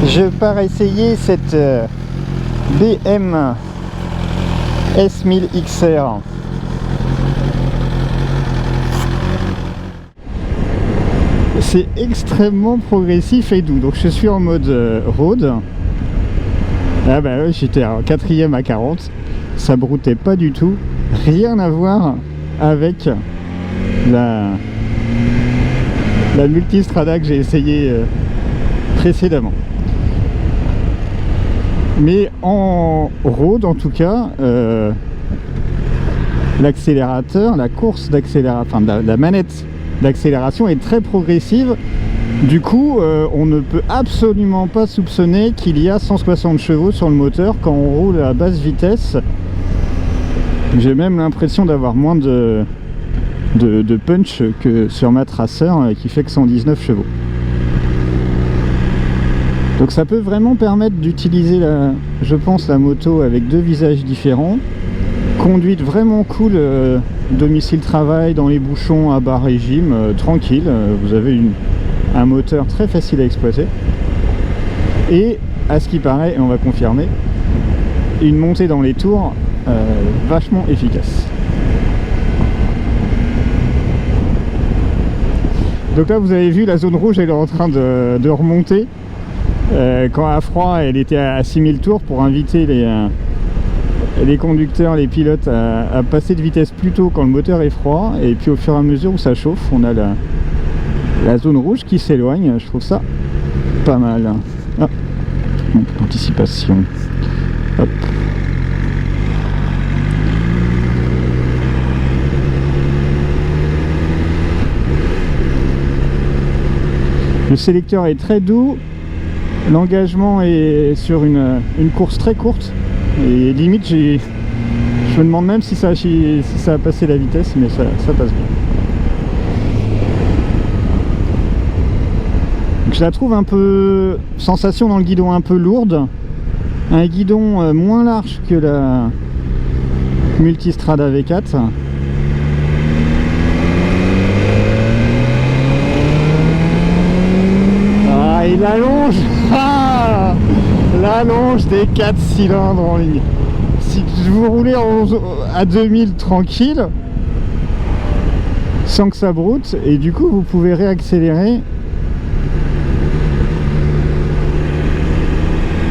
Je pars essayer cette BM S1000 XR. C'est extrêmement progressif et doux. Donc je suis en mode road. Ah bah ouais, j'étais en 4ème à 40. Ça broutait pas du tout. Rien à voir avec la Multistrada que j'ai essayé précédemment. Mais en road en tout cas, l'accélérateur, la course d'accélération, enfin la manette d'accélération est très progressive. Du coup, on ne peut absolument pas soupçonner qu'il y a 160 chevaux sur le moteur quand on roule à basse vitesse. J'ai même l'impression d'avoir moins de punch que sur ma Tracer qui fait que 119 chevaux. Donc ça peut vraiment permettre d'utiliser, je pense, la moto avec deux visages différents. Conduite vraiment cool, domicile-travail, dans les bouchons à bas régime, tranquille. Vous avez un moteur très facile à exploiter. Et à ce qui paraît, et on va confirmer, une montée dans les tours vachement efficace. Donc là vous avez vu, la zone rouge elle est en train de remonter. Quand à froid elle était à 6000 tours pour inviter les conducteurs, les pilotes à passer de vitesse plus tôt quand le moteur est froid. Et puis au fur et à mesure où ça chauffe, on a la zone rouge qui s'éloigne. Je trouve ça pas mal. Ah, anticipation. Hop. Le sélecteur est très doux, l'engagement est sur une course très courte et limite je me demande même si ça a passé la vitesse, mais ça passe bien. Donc je la trouve un peu, sensation dans le guidon un peu lourde, un guidon moins large que la Multistrada V4. Et l'allonge, l'allonge des 4 cylindres en ligne. Si vous roulez à 2000 tranquille, sans que ça broute, et du coup vous pouvez réaccélérer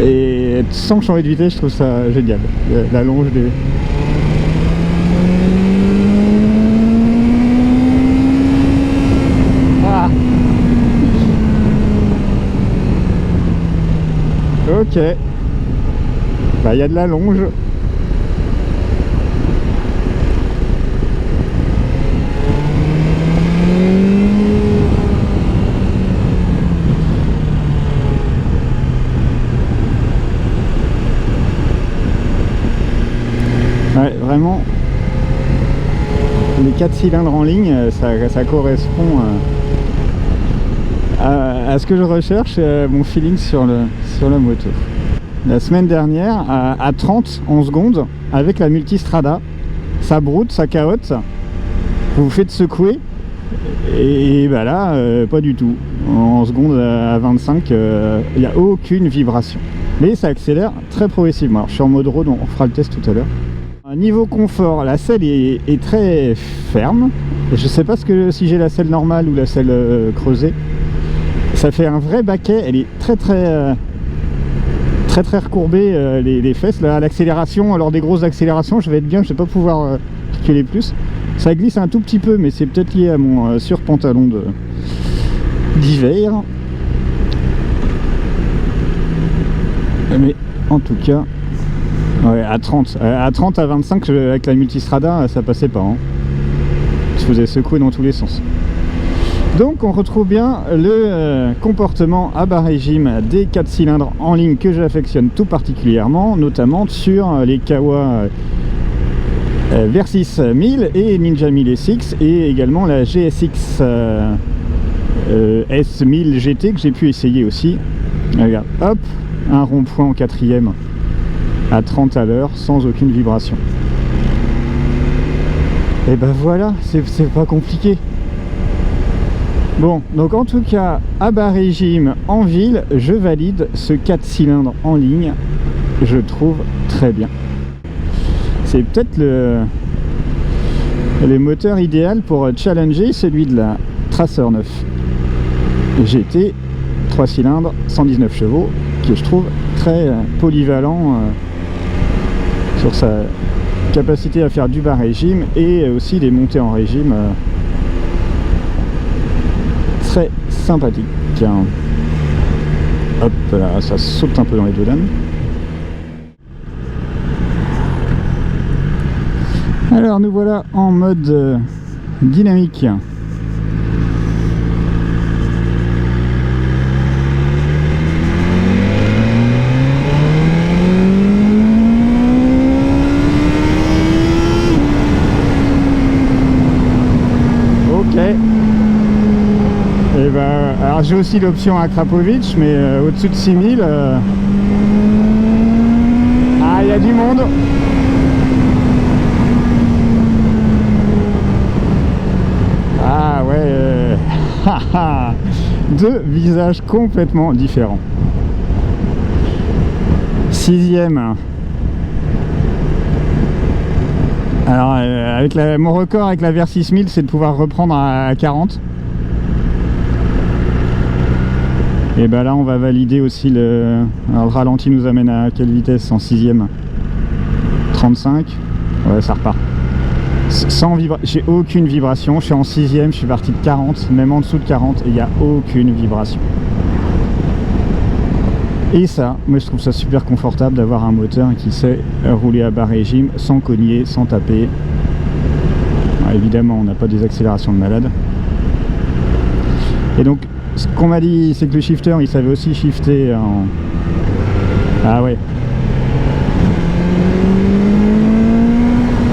et sans changer de vitesse. Je trouve ça génial, l'allonge des... Ok, bah il y a de la longe. Ouais, vraiment, les 4 cylindres en ligne, ça correspond à ce que je recherche, mon feeling sur la moto. La semaine dernière, à 30 en secondes, avec la Multistrada, ça broute, ça cahote, vous vous faites secouer, et bah là, pas du tout. En secondes à 25, il n'y a aucune vibration. Mais ça accélère très progressivement. Alors, je suis en mode road, on fera le test tout à l'heure. Niveau confort, la selle est très ferme. Je sais pas si j'ai la selle normale ou la selle creusée. Ça fait un vrai baquet, elle est très recourbée, les fesses. Là, à l'accélération, lors des grosses accélérations, je vais être bien, je vais pas pouvoir reculer plus. Ça glisse un tout petit peu, mais c'est peut-être lié à mon surpantalon d'hiver. Mais en tout cas, ouais, à 30 à 25, avec la Multistrada, ça passait pas. Hein. Je faisais secouer dans tous les sens. Donc on retrouve bien le comportement à bas régime des 4 cylindres en ligne que j'affectionne tout particulièrement, notamment sur les Kawa Versys 1000 et Ninja 1000 SX, et également la GSX S1000 GT que j'ai pu essayer aussi. Regarde, hop, un rond-point en 4ème à 30 à l'heure sans aucune vibration. Et ben voilà, c'est pas compliqué. Bon, donc en tout cas, à bas régime en ville, je valide ce 4 cylindres en ligne. Je trouve très bien. C'est peut-être le moteur idéal pour challenger celui de la Tracer 9 GT 3 cylindres 119 chevaux, que je trouve très polyvalent sur sa capacité à faire du bas régime et aussi des montées en régime très sympathique. Hop là, ça saute un peu dans les deux lames. Alors nous voilà en mode dynamique. Ok. Et ben, alors j'ai aussi l'option Akrapovic, mais au-dessus de 6000, ah, il y a du monde. Ah ouais, deux visages complètement différents. 6e. Alors avec mon record avec la VR6000, c'est de pouvoir reprendre à 40. Et ben là on va valider aussi le... Alors, le ralenti nous amène à quelle vitesse en 6e? 35. Ouais, ça repart. Sans vibration, j'ai aucune vibration. Je suis en 6e, je suis parti de 40, même en dessous de 40, et il n'y a aucune vibration. Et ça, moi je trouve ça super confortable d'avoir un moteur qui sait rouler à bas régime, sans cogner, sans taper. Alors, évidemment, on n'a pas des accélérations de malade. Et donc, ce qu'on m'a dit, c'est que le shifter, il savait aussi shifter en... Ah ouais.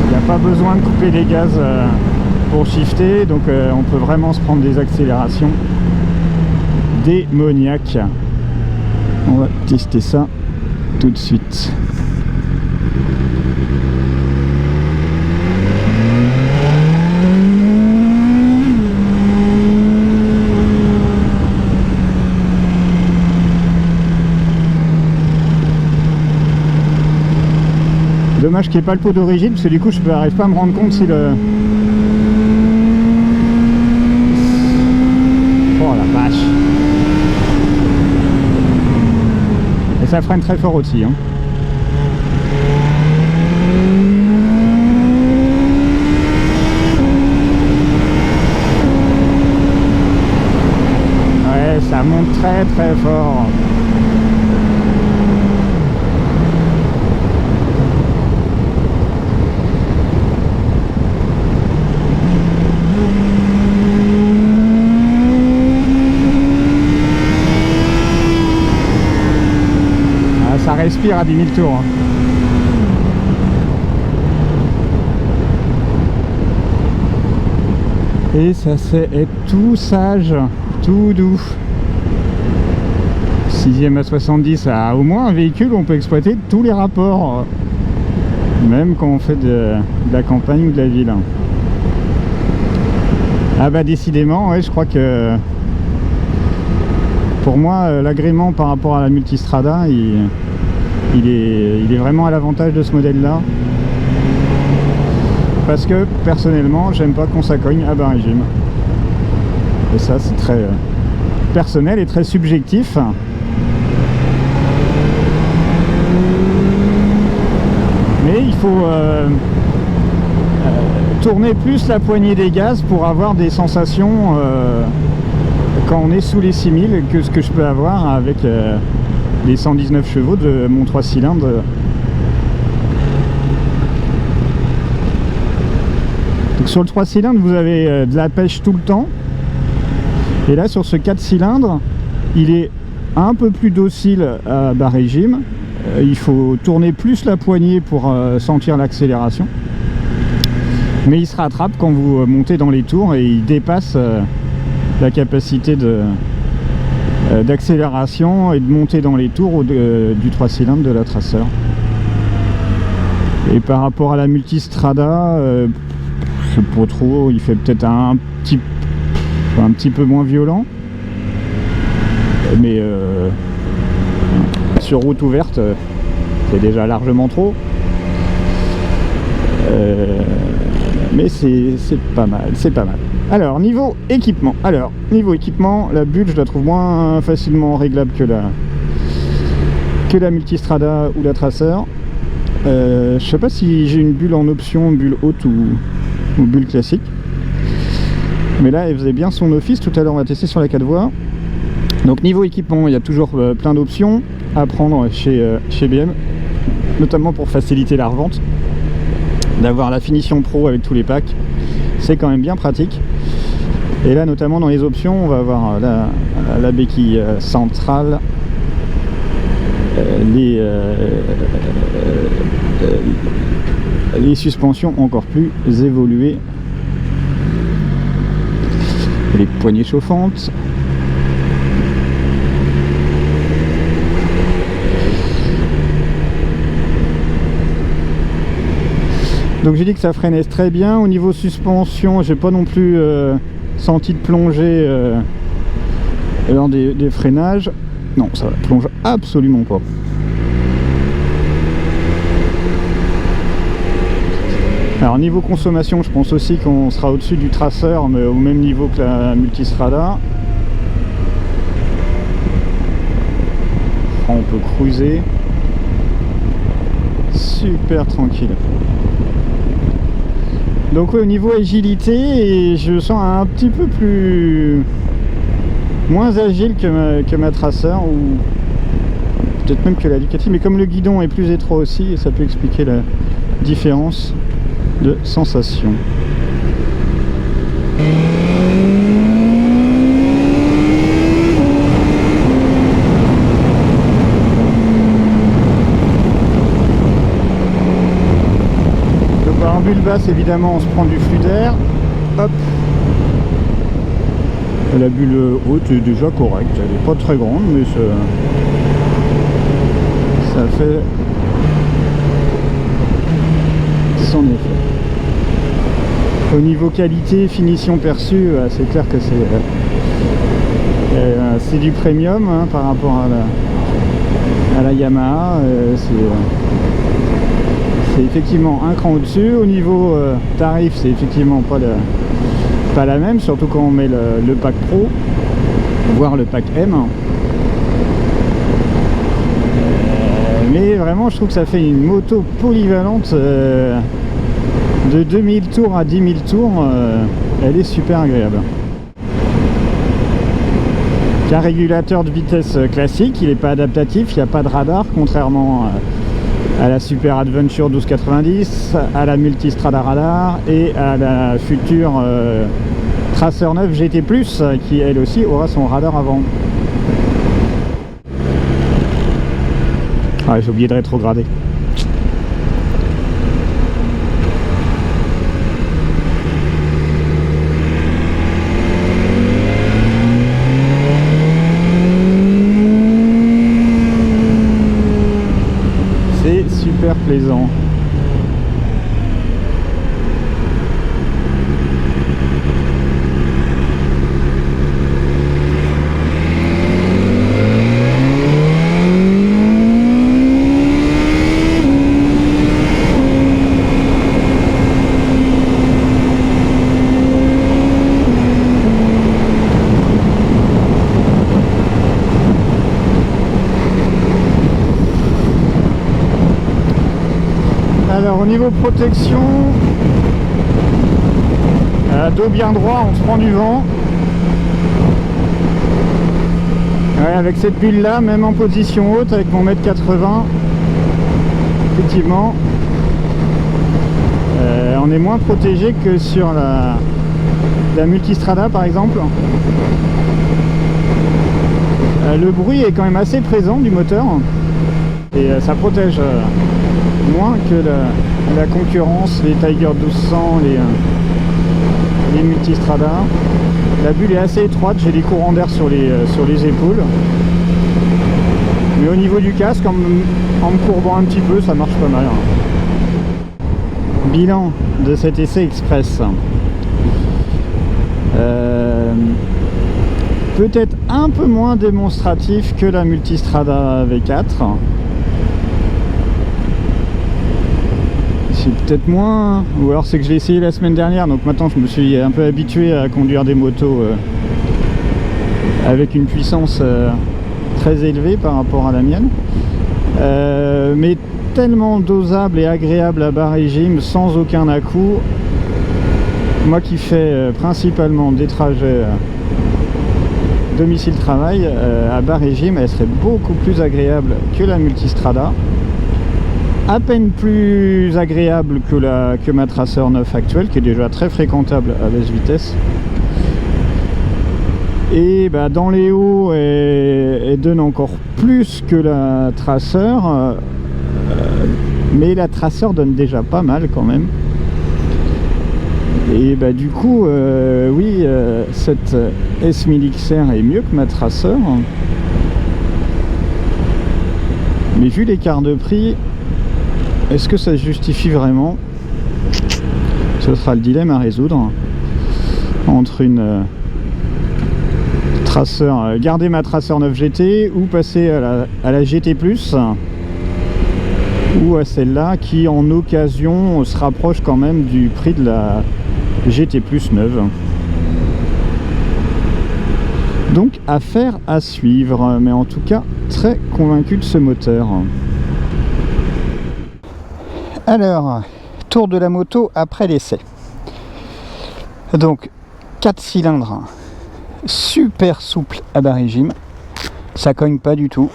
Il n'y a pas besoin de couper les gaz pour shifter, donc on peut vraiment se prendre des accélérations démoniaques. On va tester ça tout de suite. Dommage qu'il n'y ait pas le pot d'origine, parce que du coup je n'arrive pas à me rendre compte si le... Oh la vache! Et ça freine très fort aussi, hein. Ouais, ça monte très très fort. Ça respire à 10 000 tours. Hein. Et ça c'est tout sage, tout doux. 6e à 70, à au moins un véhicule où on peut exploiter tous les rapports. Même quand on fait de la campagne ou de la ville. Ah bah décidément, ouais, je crois que pour moi l'agrément par rapport à la Multistrada, il est vraiment à l'avantage de ce modèle là, parce que personnellement j'aime pas qu'on s'accogne à bas régime, et ça c'est très personnel et très subjectif. Mais il faut tourner plus la poignée des gaz pour avoir des sensations quand on est sous les 6000 que ce que je peux avoir avec les 119 chevaux de mon 3 cylindres. Donc sur le 3 cylindres vous avez de la pêche tout le temps, et là sur ce 4 cylindres il est un peu plus docile à bas régime. Il faut tourner plus la poignée pour sentir l'accélération, mais il se rattrape quand vous montez dans les tours et il dépasse la capacité d'accélération et de monter dans les tours du 3 cylindres de la Tracer. Et par rapport à la Multistrada, je sais pas trop, il fait peut-être un petit... soit un petit peu moins violent. Mais sur route ouverte, c'est déjà largement trop. Mais c'est pas mal, c'est pas mal. Alors, niveau équipement. La bulle, je la trouve moins facilement réglable que la Multistrada ou la Tracer. Je sais pas si j'ai une bulle en option, bulle haute ou bulle classique. Mais là, elle faisait bien son office. Tout à l'heure, on va tester sur la 4 voies. Donc, niveau équipement, il y a toujours plein d'options à prendre chez BM, notamment pour faciliter la revente. D'avoir la finition pro avec tous les packs, c'est quand même bien pratique. Et là, notamment dans les options, on va avoir la béquille centrale, les suspensions encore plus évoluées, les poignées chauffantes. Donc j'ai dit que ça freinait très bien. Au niveau suspension, j'ai pas non plus senti de plongée lors des freinages. Non, ça plonge absolument pas. Alors niveau consommation, je pense aussi qu'on sera au-dessus du Tracer, mais au même niveau que la Multistrada. On peut cruiser super tranquille. Donc oui, au niveau agilité, je sens un petit peu moins agile que ma Tracer, ou peut-être même que la Ducati, mais comme le guidon est plus étroit aussi, ça peut expliquer la différence de sensation. En bulle basse, évidemment, on se prend du flux d'air. Hop. La bulle haute est déjà correcte. Elle n'est pas très grande, mais ça fait son effet. Au niveau qualité, finition perçue, c'est clair que c'est du premium hein, par rapport à la Yamaha. C'est effectivement un cran au-dessus. Au niveau tarif, c'est effectivement pas la même, surtout quand on met le pack Pro, voire le pack M. Mais vraiment, je trouve que ça fait une moto polyvalente de 2000 tours à 10 000 tours. Elle est super agréable. Un régulateur de vitesse classique, il n'est pas adaptatif, il n'y a pas de radar, contrairement à la Super Adventure 1290, à la Multistrada Radar et à la future Tracer 9 GT+, qui elle aussi aura son radar avant. Ah, j'ai oublié de rétrograder. Super plaisant. Alors au niveau protection, dos bien droit, on se prend du vent. Ouais, avec cette bulle là, même en position haute, avec mon 1,80 m, effectivement, on est moins protégé que sur la Multistrada par exemple. Le bruit est quand même assez présent du moteur et ça protège moins que la concurrence, les Tiger 1200, les Multistrada. La bulle est assez étroite, j'ai des courants d'air sur les épaules. Mais au niveau du casque, en me courbant un petit peu, ça marche pas mal. Bilan de cet essai express. peut-être un peu moins démonstratif que la Multistrada V4. C'est peut-être moins, ou alors c'est que je l'ai essayé la semaine dernière, donc maintenant je me suis un peu habitué à conduire des motos avec une puissance très élevée par rapport à la mienne, mais tellement dosable et agréable à bas régime, sans aucun à-coup. Moi qui fais principalement des trajets domicile-travail, à bas régime, elle serait beaucoup plus agréable que la Multistrada. À peine plus agréable que ma Tracer 9 actuelle, qui est déjà très fréquentable à basse vitesse. Et bah, dans les hauts, elle donne encore plus que la Tracer, mais la Tracer donne déjà pas mal quand même. Et bah, du coup, oui, cette S1000 XR est mieux que ma Tracer. Mais vu l'écart de prix, est-ce que ça se justifie vraiment? Ce sera le dilemme à résoudre entre une Tracer, garder ma Tracer 9 GT ou passer à la GT+, ou à celle-là qui en occasion se rapproche quand même du prix de la GT+ neuve. Donc affaire à suivre, mais en tout cas très convaincu de ce moteur. Alors, tour de la moto après l'essai. Donc 4 cylindres, super souple à bas régime, ça cogne pas du tout.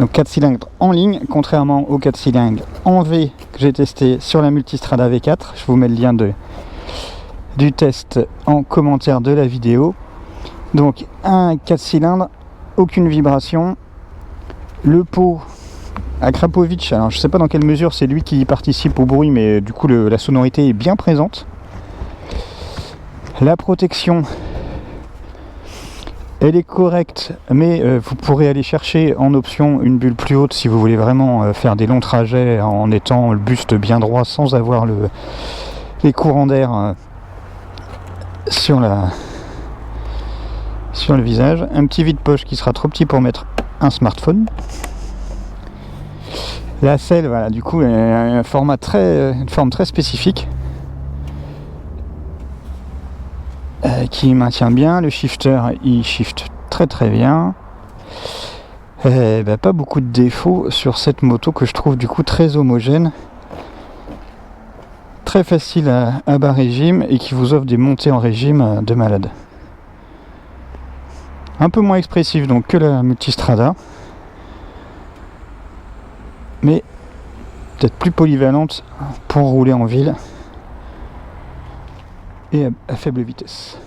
Donc 4 cylindres en ligne, contrairement aux 4 cylindres en V que j'ai testé sur la Multistrada V4. Je vous mets le lien du test en commentaire de la vidéo. Donc un 4 cylindres, aucune vibration. Le pot Akrapovic, alors je sais pas dans quelle mesure c'est lui qui participe au bruit, mais du coup la sonorité est bien présente. La protection, elle est correcte, mais vous pourrez aller chercher en option une bulle plus haute si vous voulez vraiment faire des longs trajets en étant le buste bien droit sans avoir les courants d'air sur le visage. Un petit vide-poche qui sera trop petit pour mettre un smartphone. La selle, voilà, du coup, une forme très spécifique qui maintient bien. Le shifter, il shift très très bien. Pas beaucoup de défauts sur cette moto que je trouve du coup très homogène, très facile à bas régime et qui vous offre des montées en régime de malade. Un peu moins expressif donc que la Multistrada, mais peut-être plus polyvalente pour rouler en ville et à faible vitesse.